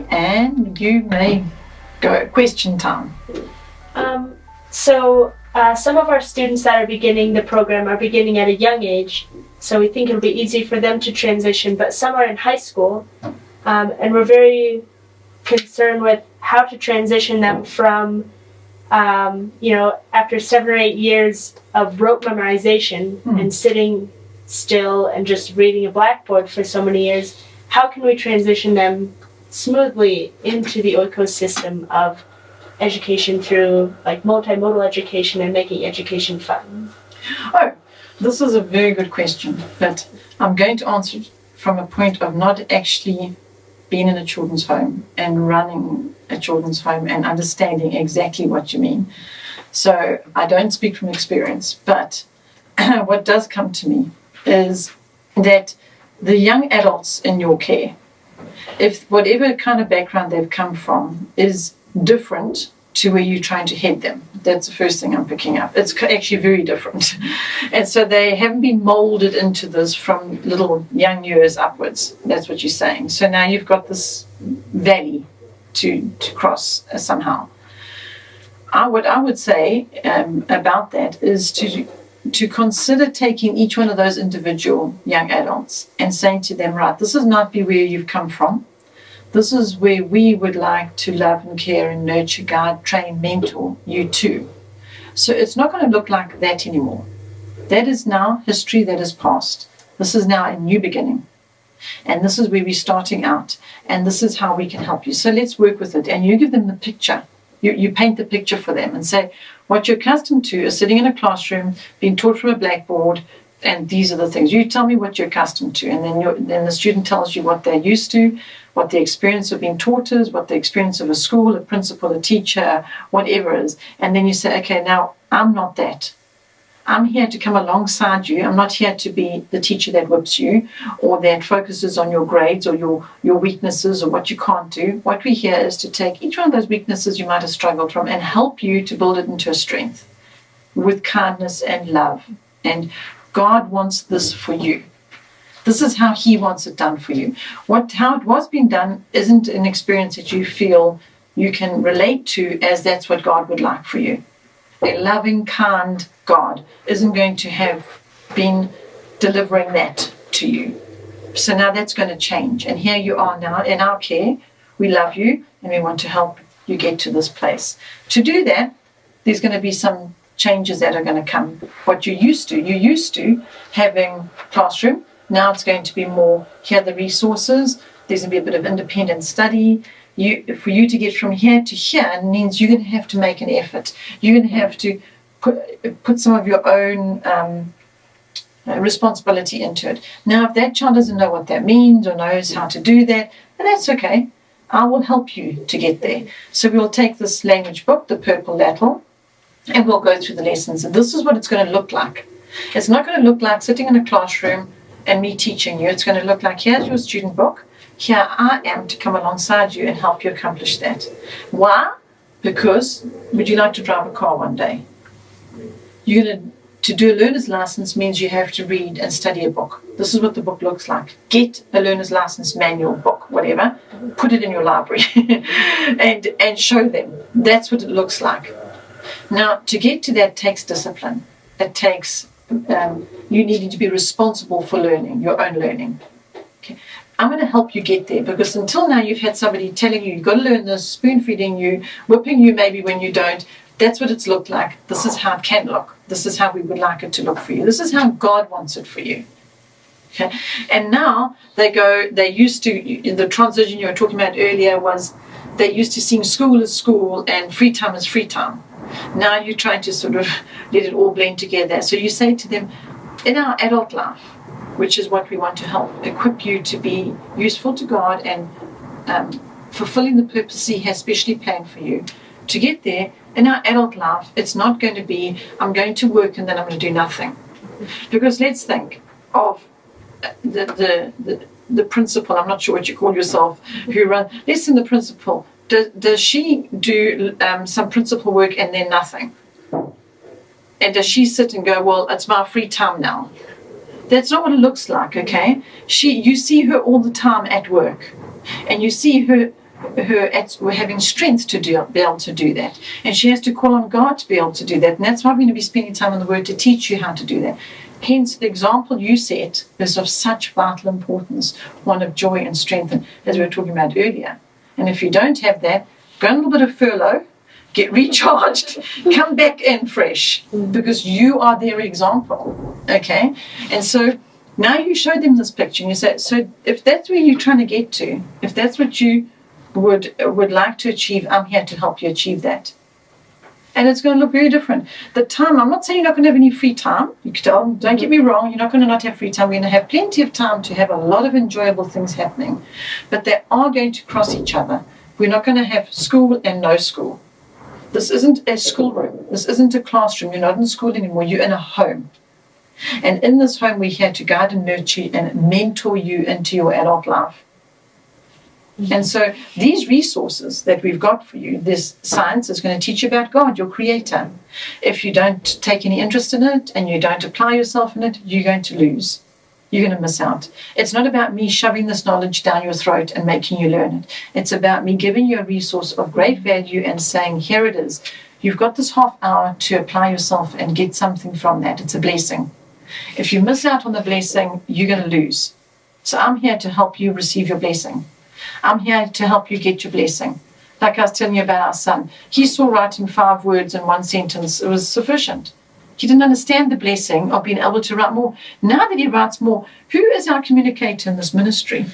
And you may go. Question time. Some of our students that are beginning the program are beginning at a young age, so we think it'll be easy for them to transition, but some are in high school, and we're very concerned with how to transition them from, after 7 or 8 years of rote memorization and sitting still and just reading a blackboard for so many years, how can we transition them smoothly into the Oikos system of education through like multimodal education and making education fun? Oh, this is a very good question, but I'm going to answer it from a point of not actually being in a children's home and running a children's home and understanding exactly what you mean. So I don't speak from experience, but what does come to me is that the young adults in your care, if whatever kind of background they've come from is different to where you're trying to head them, that's the first thing I'm picking up. It's actually very different. And so they haven't been molded into this from little young years upwards. That's what you're saying. So now you've got this valley to cross somehow. What I would say about that is to consider taking each one of those individual young adults and saying to them, right, this is not be where you've come from. This is where we would like to love and care and nurture, guide, train, mentor you too. So it's not going to look like that anymore. That is now history that is past. This is now a new beginning. And this is where we're starting out. And this is how we can help you. So let's work with it. And you give them the picture. You paint the picture for them and say, what you're accustomed to is sitting in a classroom, being taught from a blackboard, and these are the things. You tell me what you're accustomed to, and then the student tells you what they're used to, what the experience of being taught is, what the experience of a school, a principal, a teacher, whatever is. And then you say, okay, now I'm not that. I'm here to come alongside you. I'm not here to be the teacher that whips you or that focuses on your grades or your weaknesses or what you can't do. What we here is to take each one of those weaknesses you might have struggled from and help you to build it into a strength with kindness and love. And God wants this for you. This is how He wants it done for you. How it was being done isn't an experience that you feel you can relate to as that's what God would like for you. A loving, kind God isn't going to have been delivering that to you. So now that's going to change. And here you are now in our care. We love you and we want to help you get to this place. To do that, there's going to be some changes that are going to come. What you're used to having classroom. Now it's going to be more, here are the resources. There's going to be a bit of independent study. For you to get from here to here means you're going to have to make an effort. You're going to have to put some of your own responsibility into it. Now, if that child doesn't know what that means or knows how to do that, then that's okay. I will help you to get there. So we'll take this language book, the purple lattle, and we'll go through the lessons. And this is what it's going to look like. It's not going to look like sitting in a classroom and me teaching you. It's going to look like, here's your student book. Here I am to come alongside you and help you accomplish that. Why? Because would you like to drive a car one day? To do a learner's license means you have to read and study a book. This is what the book looks like. Get a learner's license manual, book, whatever. Put it in your library and show them. That's what it looks like. Now, to get to that takes discipline. It takes you needing to be responsible for learning, your own learning. Okay. I'm going to help you get there because until now you've had somebody telling you, you've got to learn this, spoon feeding you, whipping you maybe when you don't. That's what it's looked like. This is how it can look. This is how we would like it to look for you. This is how God wants it for you. Okay. And now they used to, in the transition you were talking about earlier was they used to seeing school as school and free time as free time. Now you're trying to sort of let it all blend together. So you say to them, in our adult life, which is what we want to help equip you to be useful to God and fulfilling the purpose He has specially planned for you. To get there, in our adult life, it's not going to be, I'm going to work and then I'm going to do nothing. Because let's think of the principal, I'm not sure what you call yourself, who runs, let's think the principal. Does she do some principal work and then nothing? And does she sit and go, well, it's my free time now? That's not what it looks like, okay? You see her all the time at work. And you see her having strength to be able to do that. And she has to call on God to be able to do that. And that's why we're going to be spending time in the Word to teach you how to do that. Hence, the example you set is of such vital importance, one of joy and strength, as we were talking about earlier. And if you don't have that, go on a little bit of furlough, get recharged, come back in fresh, because you are their example, okay? And so now you show them this picture, and you say, so if that's where you're trying to get to, if that's what you would like to achieve, I'm here to help you achieve that. And it's going to look very different. The time, I'm not saying you're not going to have any free time. You can tell, don't get me wrong, you're not going to not have free time. We're going to have plenty of time to have a lot of enjoyable things happening. But they are going to cross each other. We're not going to have school and no school. This isn't a schoolroom. This isn't a classroom. You're not in school anymore. You're in a home. And in this home, we're here to guide and nurture and mentor you into your adult life. And so these resources that we've got for you, this science is going to teach you about God, your creator. If you don't take any interest in it and you don't apply yourself in it, you're going to lose. You're going to miss out. It's not about me shoving this knowledge down your throat and making you learn it. It's about me giving you a resource of great value and saying, here it is. You've got this half hour to apply yourself and get something from that. It's a blessing. If you miss out on the blessing, you're going to lose. So I'm here to help you receive your blessing. I'm here to help you get your blessing. Like I was telling you about our son. He saw writing 5 words in 1 sentence. It was sufficient. He didn't understand the blessing of being able to write more. Now that he writes more, who is our communicator in this ministry?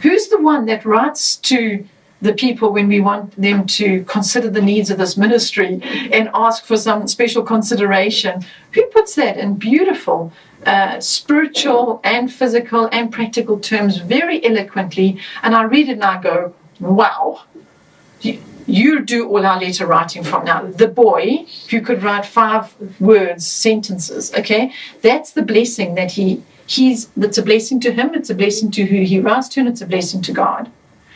Who's the one that writes to the people when we want them to consider the needs of this ministry and ask for some special consideration? Who puts that in beautiful, spiritual and physical and practical terms very eloquently? And I read it and I go, wow. You do all our letter writing from now. The boy who could write 5 words, sentences, okay? That's the blessing that that's a blessing to him, it's a blessing to who he writes to, and it's a blessing to God.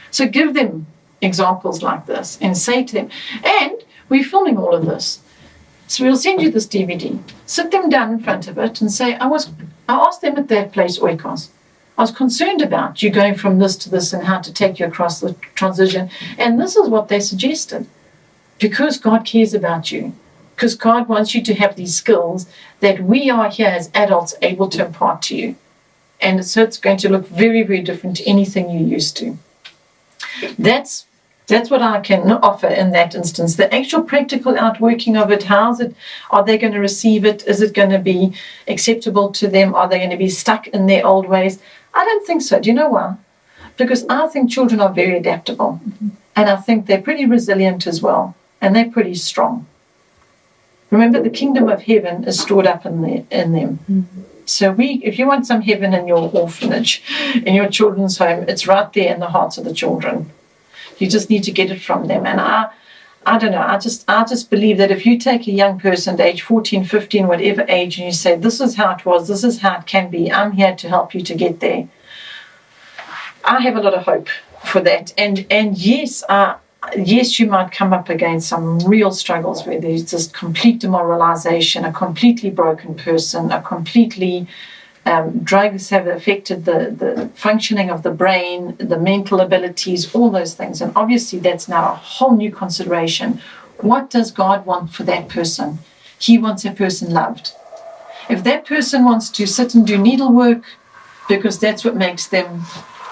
So give them examples like this and say to them, and we're filming all of this. So we'll send you this DVD. Sit them down in front of it and say, I asked them at that place, Oikos, I was concerned about you going from this to this and how to take you across the transition. And this is what they suggested. Because God cares about you. Because God wants you to have these skills that we are here as adults able to impart to you. And so it's going to look very, very different to anything you're used to. That's what I can offer in that instance. The actual practical outworking of it, are they going to receive it? Is it going to be acceptable to them? Are they going to be stuck in their old ways? I don't think so. Do you know why? Because I think children are very adaptable. And I think they're pretty resilient as well. And they're pretty strong. Remember, the kingdom of heaven is stored up in them. Mm-hmm. So if you want some heaven in your orphanage, in your children's home, it's right there in the hearts of the children. You just need to get it from them. And I don't know, I just believe that if you take a young person at age 14, 15, whatever age, and you say, this is how it was, this is how it can be, I'm here to help you to get there. I have a lot of hope for that. And yes, you might come up against some real struggles where there's just complete demoralization, a completely broken person, a completely drugs have affected the functioning of the brain, the mental abilities, all those things. And obviously that's now a whole new consideration. What does God want for that person? He wants a person loved. If that person wants to sit and do needlework because that's what makes them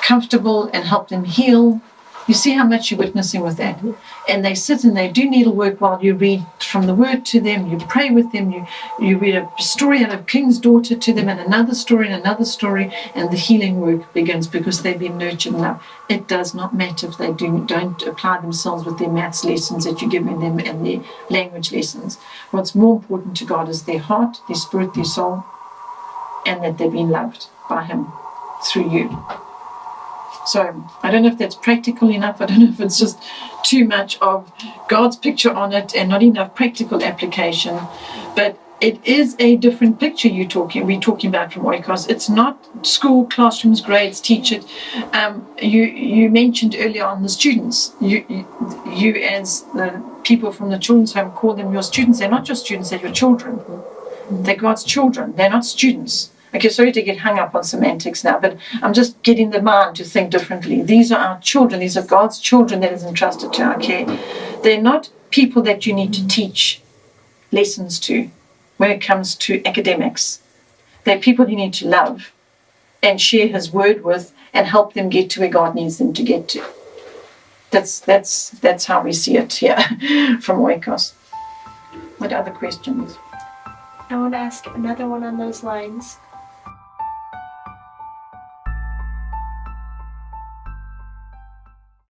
comfortable and help them heal, you see how much you're witnessing with that. And they sit and they do needlework while you read from the word to them, you pray with them, you read a story out of King's Daughter to them, and another story, and the healing work begins because they've been nurtured enough. It does not matter if they don't apply themselves with their maths lessons that you're giving them and their language lessons. What's more important to God is their heart, their spirit, their soul, and that they've been loved by Him through you. So I don't know if that's practical enough. I don't know if it's just too much of God's picture on it and not enough practical application. But it is a different picture we're talking about from Oikos. It's not school, classrooms, grades, teach it. You mentioned earlier on the students. You as the people from the children's home call them your students. They're not your students, they're your children. They're God's children. They're not students. Okay, sorry to get hung up on semantics now, but I'm just getting the mind to think differently. These are our children. These are God's children that is entrusted to our care. They're not people that you need to teach lessons to when it comes to academics. They're people you need to love and share His word with and help them get to where God needs them to get to. That's how we see it here from Oikos. What other questions? I want to ask another one on those lines.